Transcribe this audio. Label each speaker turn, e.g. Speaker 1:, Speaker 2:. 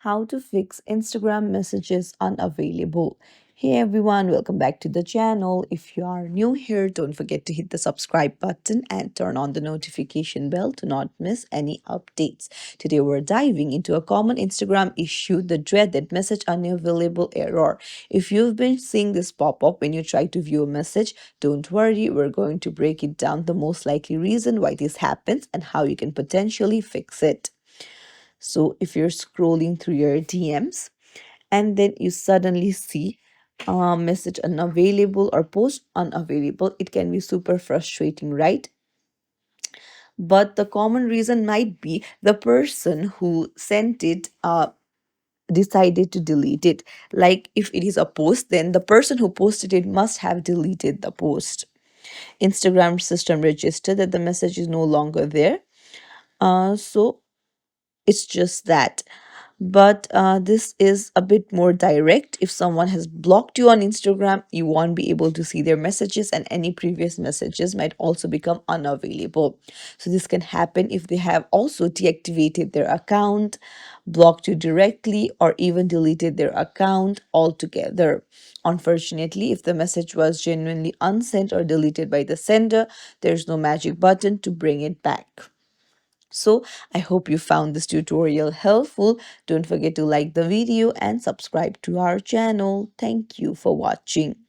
Speaker 1: how to fix Instagram messages unavailable. Hey everyone, welcome back to the channel. If you are new here, don't forget to hit the subscribe button and turn on the notification bell to not miss any updates. Today we're diving into a common Instagram issue, the dreaded message unavailable error. If you've been seeing this pop up when you try to view a message, don't worry, we're going to break it down the most likely reason why this happens and how you can potentially fix it. So if you're scrolling through your DMs and then you suddenly see a message unavailable or post unavailable, it can be super frustrating, right? But the common reason might be the person who sent it decided to delete it. Like if it is a post, then the person who posted it must have deleted the post. Instagram system registered that the message is no longer there. So it's just that. But this is a bit more direct. If someone has blocked you on Instagram, you won't be able to see their messages, and any previous messages might also become unavailable. So this can happen if they have also deactivated their account, blocked you directly, or even deleted their account altogether. Unfortunately, if the message was genuinely unsent or deleted by the sender, there's no magic button to bring it back. So I hope you found this tutorial helpful. Don't forget to like the video and subscribe to our channel. Thank you for watching.